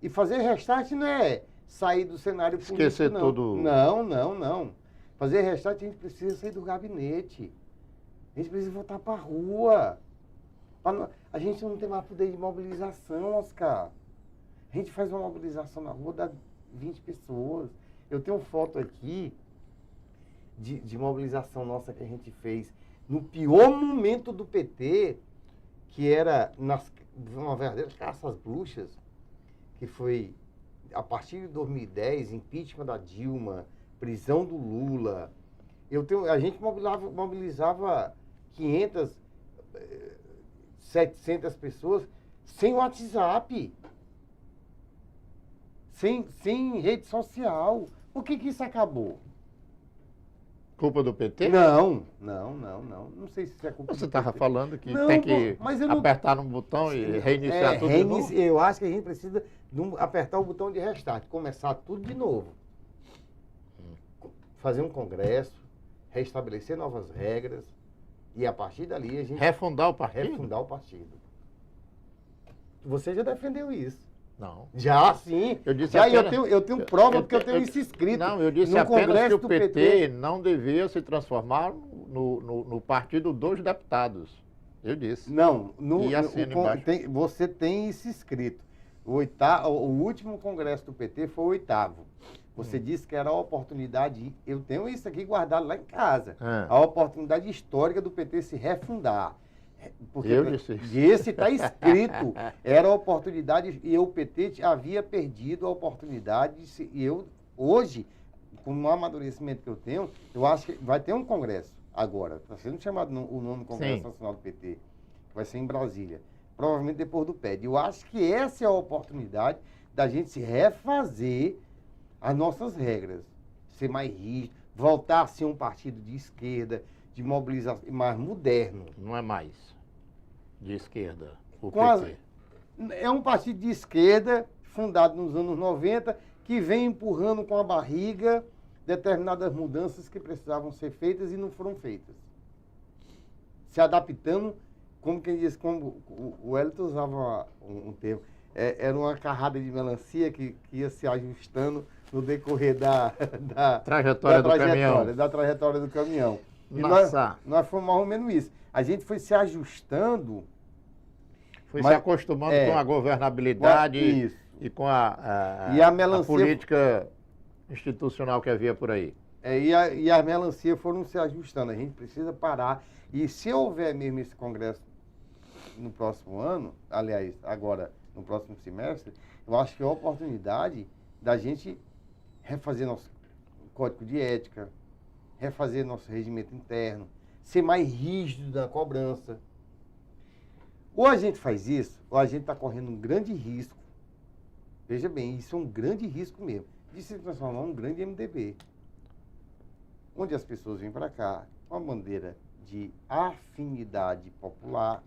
E fazer restart não é sair do cenário político, Esquecer não. tudo. Não. Fazer restart, a gente precisa sair do gabinete. A gente precisa voltar para a rua. A gente não tem mais poder de mobilização, Oscar. A gente faz uma mobilização na rua, dá 20 pessoas. Eu tenho foto aqui de mobilização nossa que a gente fez no pior momento do PT, que era uma verdadeira caça às bruxas, que foi a partir de 2010, impeachment da Dilma, prisão do Lula. A gente mobilizava 500, 700 pessoas sem WhatsApp, sem rede social. Por que isso acabou? Culpa do PT? Não. Não sei se isso é culpa Você do estava PT. falando que Não, tem que mas eu não- apertar no botão e reiniciar tudo de novo? Eu acho que a gente precisa apertar o botão de restart, começar tudo de novo. Fazer um congresso, restabelecer novas regras e a partir dali a gente Refundar o partido? refundar o partido. Você já defendeu isso. Não. Já, sim. Eu disse já, apenas- eu tenho prova porque eu tenho isso escrito. Não, eu disse no apenas Congresso que o do PT não devia se transformar no partido dos deputados. Eu disse. Não, E assina embaixo. você tem isso escrito. O último congresso do PT foi o 8º. Você disse que era a oportunidade, eu tenho isso aqui guardado lá em casa, a oportunidade histórica do PT se refundar. Porque Eu disse isso. esse está escrito, era a oportunidade, e o PT havia perdido a oportunidade, e eu, hoje, com o amadurecimento que eu tenho, eu acho que vai ter um congresso agora, está sendo chamado o nono Congresso Sim. Nacional do PT, que vai ser em Brasília, provavelmente depois do PED. Eu acho que essa é a oportunidade da gente se refazer as nossas regras, ser mais rígido, voltar a ser um partido de esquerda, de mobilização, mais moderno. Não é mais de esquerda o Com PT. É um partido de esquerda, fundado nos anos 90, que vem empurrando com a barriga determinadas mudanças que precisavam ser feitas e não foram feitas. Se adaptando, como quem diz, como o Wellington usava um termo, era uma carrada de melancia que ia se ajustando no decorrer da Trajetória do caminhão. Da trajetória do caminhão. E Nossa. nós fomos mais ou menos isso. A gente foi se ajustando. Foi Mas- se acostumando com a governabilidade Isso. e com a E a melancia- política institucional que havia por aí. E as melancias foram se ajustando. A gente precisa parar. E se houver mesmo esse congresso no próximo ano, aliás, agora no próximo semestre, eu acho que é a oportunidade da gente refazer nosso código de ética, refazer nosso regimento interno, ser mais rígido na cobrança. Ou a gente faz isso, ou a gente está correndo um grande risco. Veja bem, isso é um grande risco mesmo, de se transformar um grande MDB. Onde as pessoas vêm para cá com a bandeira de afinidade popular,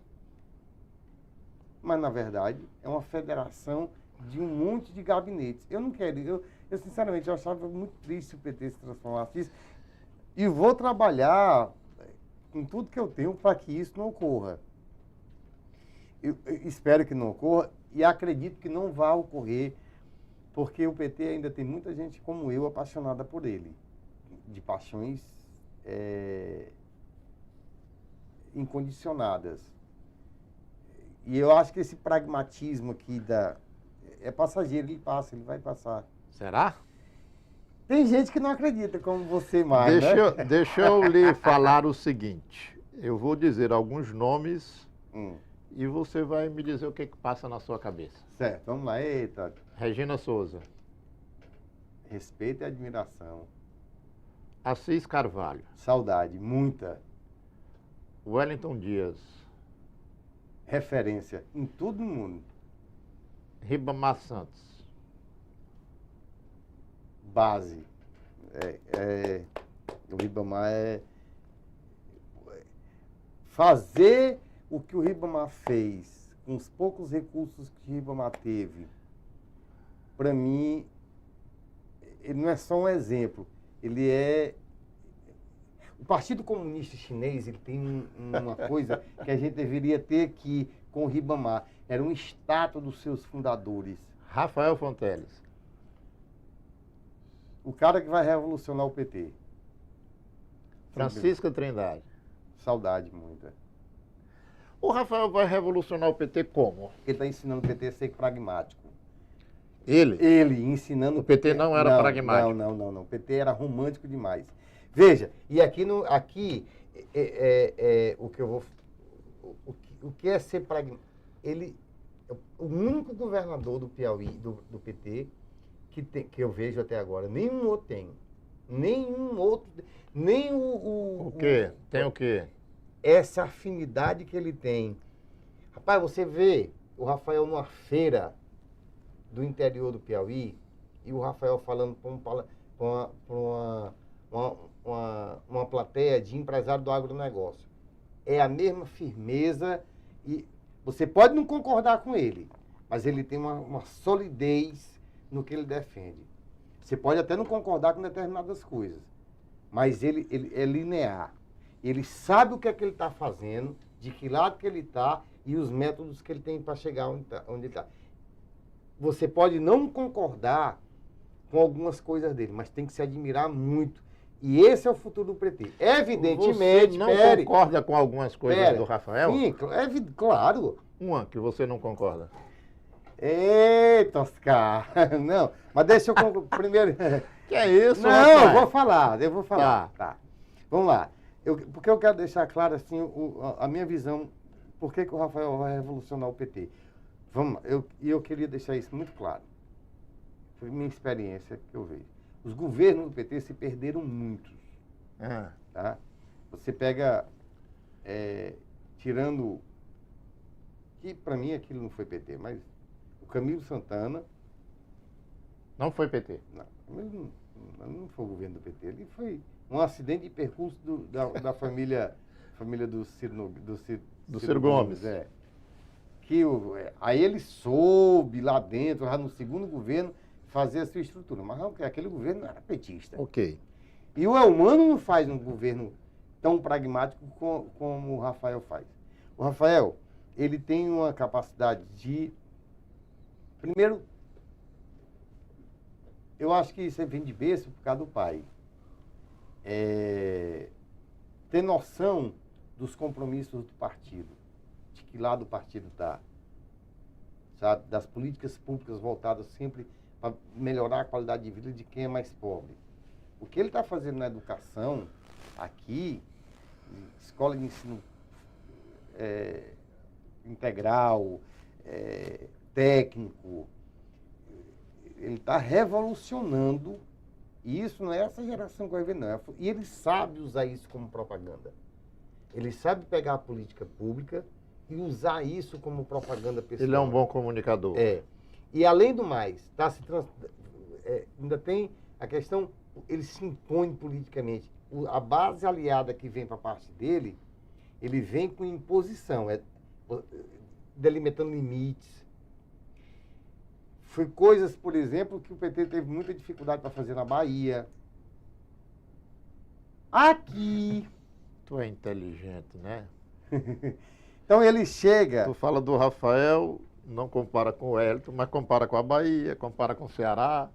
mas na verdade é uma federação de um monte de gabinetes. Eu não quero, eu sinceramente eu achava muito triste se o PT se transformasse nisso, e vou trabalhar com tudo que eu tenho para que isso não ocorra. Eu espero que não ocorra e acredito que não vai ocorrer, porque o PT ainda tem muita gente como eu apaixonada por ele, de paixões incondicionadas. E eu acho que esse pragmatismo aqui é passageiro, ele passa, ele vai passar. Será? Tem gente que não acredita, como você mais, né? Deixa eu lhe falar o seguinte. Eu vou dizer alguns nomes e você vai me dizer o que passa na sua cabeça. Certo, vamos lá. Eita, Regina Souza, respeito e admiração. Assis Carvalho, Saudade, muita Wellington Dias, referência em todo mundo. Ribamar Santos, Base. O Ribamar fazer o que o Ribamar fez, com os poucos recursos que o Ribamar teve, para mim, ele não é só um exemplo, ele é... O Partido Comunista Chinês, ele tem uma coisa que a gente deveria ter aqui com o Ribamar, era um estátua dos seus fundadores. Rafael Fonteles, O cara que vai revolucionar o PT. Francisca Trindade. Saudade muita. O Rafael vai revolucionar o PT como? Ele está ensinando o PT a ser pragmático. Ele? Ele ensinando... O PT não era pragmático. Não. O PT era romântico demais. Veja, e aqui, o que eu vou... O que é ser pragmático? Ele é o único governador do Piauí, do PT, que eu vejo até agora. Nenhum outro tem. Nenhum outro... Nem O quê? Tem o quê? Essa afinidade que ele tem. Rapaz, você vê o Rafael numa feira do interior do Piauí e o Rafael falando para uma plateia de empresário do agronegócio. É a mesma firmeza e você pode não concordar com ele, mas ele tem uma solidez no que ele defende. Você pode até não concordar com determinadas coisas, mas ele é linear. Ele sabe o que é que ele está fazendo, de que lado que ele está e os métodos que ele tem para chegar onde ele está. Você pode não concordar com algumas coisas dele, mas tem que se admirar muito. E esse é o futuro do PT. Evidentemente... Você não concorda com algumas coisas do Rafael? Sim, claro. Uma que você não concorda. Eita, Oscar. Não, mas deixa eu primeiro... Que é isso, Não, rapaz? eu vou falar. Tá. Vamos lá. Porque eu quero deixar claro assim, a minha visão, por que o Rafael vai revolucionar o PT. Eu queria deixar isso muito claro. Foi minha experiência que eu vejo. Os governos do PT se perderam muitos. Tá? Você pega, tirando, que para mim aquilo não foi PT, mas o Camilo Santana... Não foi PT? Não, ele não foi o governo do PT, ele foi um acidente de percurso da família do Ciro Gomes. Aí ele soube lá dentro, já no segundo governo, fazer a sua estrutura. Mas aquele governo não era petista. Ok. E o Elmano não faz um governo tão pragmático como o Rafael faz. O Rafael, ele tem uma capacidade de... Primeiro, eu acho que isso vem de berço por causa do pai. Ter noção dos compromissos do partido, de que lado o partido está, sabe? Das políticas públicas voltadas sempre para melhorar a qualidade de vida de quem é mais pobre. O que ele está fazendo na educação, aqui, escola de ensino integral, técnico, ele está revolucionando. E isso não é essa geração que vai ver, não. E ele sabe usar isso como propaganda. Ele sabe pegar a política pública e usar isso como propaganda pessoal. Ele é um bom comunicador. E além do mais, ainda tem a questão, ele se impõe politicamente. A base aliada que vem para a parte dele, ele vem com imposição, delimitando limites. Foi coisas, por exemplo, que o PT teve muita dificuldade para fazer na Bahia. Aqui. Tu é inteligente, né? Então ele chega... Tu fala do Rafael, não compara com o Wellington, mas compara com a Bahia, compara com o Ceará.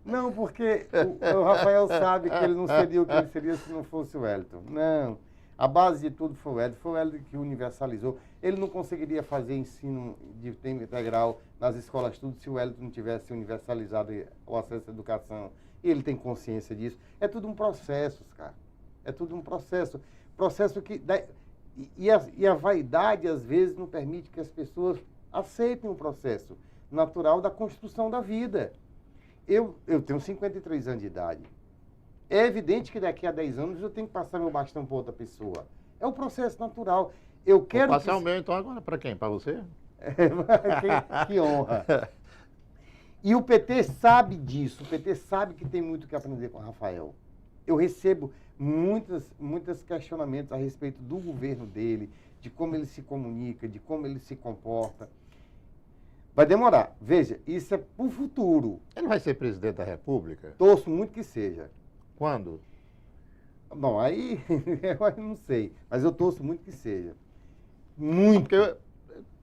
Não, porque o Rafael sabe que ele não seria o que ele seria se não fosse o Wellington. Não. A base de tudo foi o Wellington. Foi o Wellington que universalizou. Ele não conseguiria fazer ensino de tempo integral nas escolas tudo se o Wellington não tivesse universalizado o acesso à educação. E ele tem consciência disso. É tudo um processo, cara. É tudo um processo. Processo que... E a vaidade, às vezes, não permite que as pessoas aceitem o processo natural da construção da vida. Eu tenho 53 anos de idade. É evidente que daqui a 10 anos eu tenho que passar meu bastão para outra pessoa. É o processo natural. Eu quero Vou passar o meu, então, agora para quem? Para você? que honra. E o PT sabe disso. O PT sabe que tem muito que aprender com o Rafael. Eu recebo muitos questionamentos a respeito do governo dele, de como ele se comunica, de como ele se comporta. Vai demorar. Veja, isso é para o futuro. Ele vai ser presidente da República? Torço muito que seja. Quando? Bom, aí eu não sei, mas eu torço muito que seja. Muito. Porque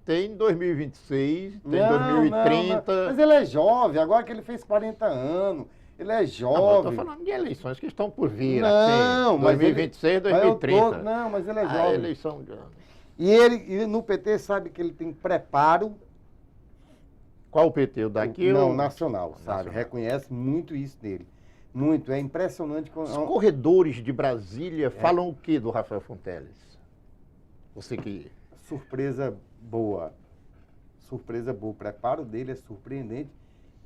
tem 2026, tem 2030. Mas ele é jovem, agora que ele fez 40 anos. Ele é jovem. Estou falando de eleições que estão por vir. Não, assim, mas 2026, ele, 2030. Não, mas ele é A jovem. eleição de... E ele no PT sabe que ele tem preparo. Qual o PT? O daqui Não, ou... nacional, sabe? Nacional. Reconhece muito isso nele. Muito. É impressionante. Os corredores de Brasília falam o que do Rafael Fonteles? Você que... Surpresa boa. Surpresa boa. O preparo dele é surpreendente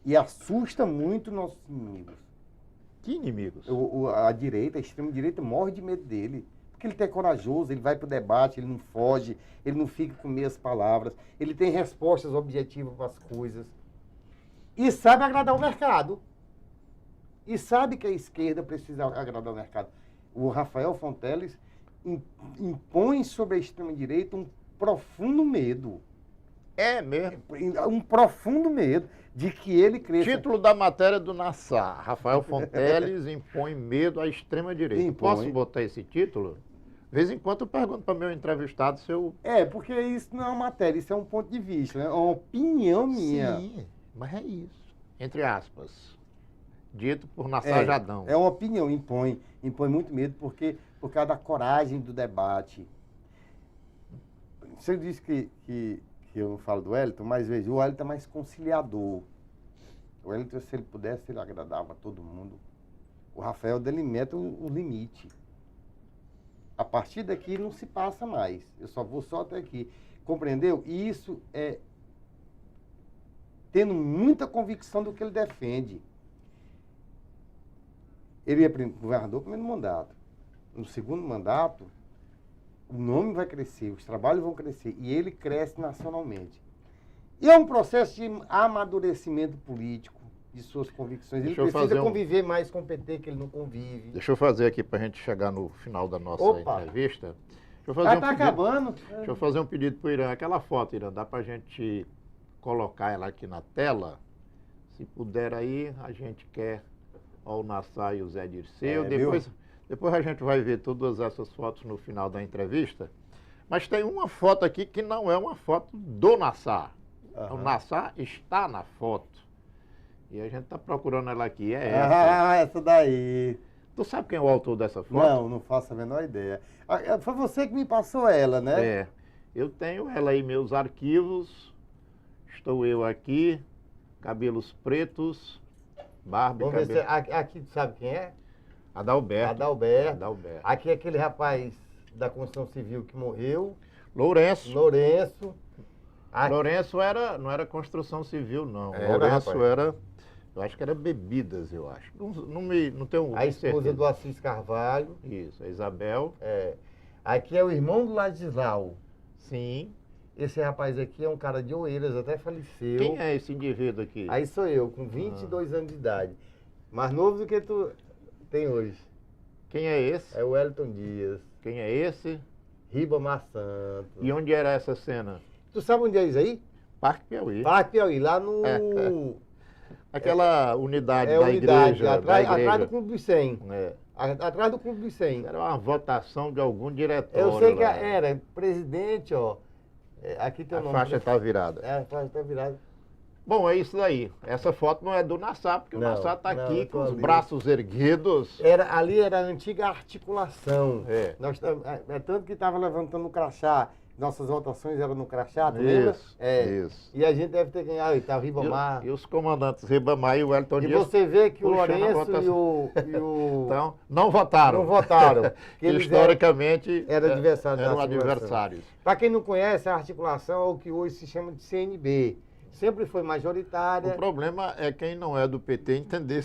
e assusta muito nossos inimigos. Que inimigos? A direita, a extrema-direita, morre de medo dele. Porque ele é corajoso, ele vai para o debate, ele não foge, ele não fica com meias palavras, ele tem respostas objetivas para as coisas. E sabe agradar o mercado. E sabe que a esquerda precisa agradar o mercado. O Rafael Fonteles impõe sobre a extrema-direita um profundo medo. É mesmo? Um profundo medo de que ele cresça. Título da matéria do Nassar. Rafael Fonteles impõe medo à extrema-direita. Impõe. Posso botar esse título? De vez em quando eu pergunto para meu entrevistado se eu... Porque isso não é uma matéria, isso é um ponto de vista, né? É uma opinião minha. Sim, mas é isso. Entre aspas. Dito por Nassar Jadão. É uma opinião, impõe muito medo, porque por causa da coragem do debate. Você disse que eu não falo do Wellington, mas veja, o Wellington é mais conciliador. O Wellington, se ele pudesse, ele agradava a todo mundo. O Rafael delimita o limite. A partir daqui não se passa mais. Eu só vou só até aqui. Compreendeu? E isso é tendo muita convicção do que ele defende. Ele é governador no primeiro mandato. No segundo mandato, o nome vai crescer, os trabalhos vão crescer e ele cresce nacionalmente. E é um processo de amadurecimento político de suas convicções. Ele precisa conviver mais com o PT, que ele não convive. Deixa eu fazer aqui para a gente chegar no final da nossa entrevista. Deixa eu fazer Já está acabando. Deixa eu fazer um pedido para o Irã. Aquela foto, Irã, dá para a gente colocar ela aqui na tela? Se puder aí, a gente quer o Nassar e o Zé Dirceu. Depois a gente vai ver todas essas fotos no final da entrevista. Mas tem uma foto aqui que não é uma foto do Nassar. O Nassar está na foto. E a gente está procurando ela aqui. É essa. Essa daí. Tu sabe quem é o autor dessa foto? Não faço a menor ideia. Foi você que me passou ela, né? É. Eu tenho ela aí, meus arquivos. Estou eu aqui. Cabelos pretos. Barba e cabelo. Ver se aqui tu sabe quem é? Adalberto. Aqui é aquele rapaz da construção civil que morreu. Lourenço. Lourenço não era construção civil, não. Lourenço rapaz. Era, eu acho que era bebidas, eu acho. Não tenho a esposa certeza. do Assis Carvalho. Isso, a Isabel. Aqui é o irmão do Ladislau. Sim. Esse rapaz aqui é um cara de Oeiras, até faleceu. Quem é esse indivíduo aqui? Aí sou eu, com 22 anos de idade. Mais novo do que tu tem hoje. Quem é esse? É o Wellington Dias. Quem é esse? Ribamar Santos. E onde era essa cena? Tu sabe onde é isso aí? Parque Piauí. Parque Piauí, lá no... Aquela unidade da unidade, igreja. Atrás do Clube dos 100. É. Atrás do Clube dos 100. Era uma votação de algum diretório. Eu sei que lá. era presidente, ó. Aqui tem o nome. A faixa está virada. A faixa está virada. Bom, é isso daí. Essa foto não é do Nassar, porque o Nassar está aqui com os ali. braços erguidos. Ali era a antiga articulação. É. Tanto que estava levantando o crachá. nossas votações eram no crachá, tu lembra? Isso, É. isso. E a gente deve ter ganhado, tá, o Ribamar. E os comandantes Ribamar e o Wellington E Dias você vê que o puxando a Lourenço votação. e o Então, não votaram. não votaram. Que eles Historicamente, eram adversários da eram articulação. adversários. Para quem não conhece, a articulação é o que hoje se chama de CNB. Sempre foi majoritária. O problema é quem não é do PT entender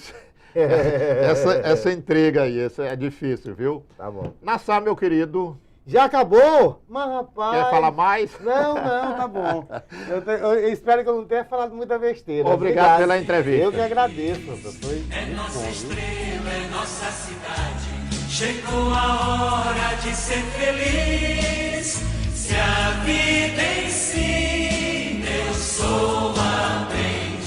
É. essa intriga aí. Essa é difícil, viu? Tá bom. Nassar, meu querido, Já acabou? Mas, rapaz... quer falar mais? Não, tá bom. Eu espero que eu não tenha falado muita besteira. Obrigado pela entrevista. Eu que agradeço, professor. É nossa estrela, é nossa cidade. Chegou a hora de ser feliz. Se a vida ensina, eu sou aprendiz.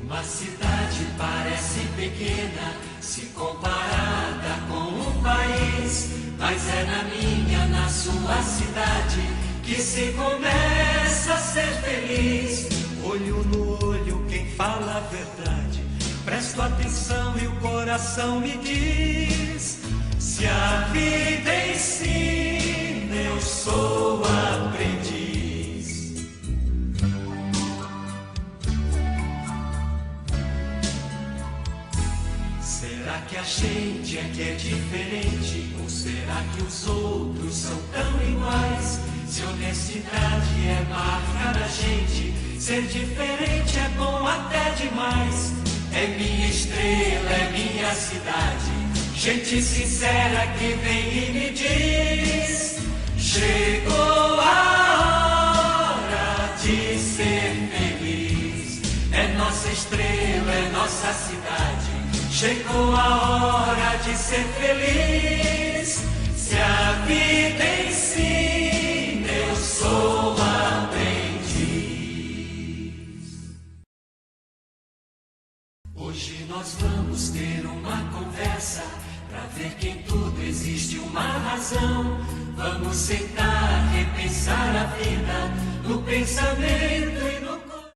Uma cidade parece pequena se comparada com um país, mas é na minha, na sua cidade que se começa a ser feliz. Olho no olho, quem fala a verdade, presto atenção e o coração me diz: se a vida ensina, eu sou aprendiz. Será que a gente é que é diferente? Ou será que os outros são tão iguais? Se honestidade é marca da gente, ser diferente é bom até demais. É minha estrela, é minha cidade, gente sincera que vem e me diz: chegou a hora de ser feliz. É nossa estrela, é nossa cidade, chegou a hora de ser feliz. Se a vida ensina, eu sou aprendiz. Hoje nós vamos ter uma conversa pra ver que em tudo existe uma razão. Vamos sentar, repensar a vida no pensamento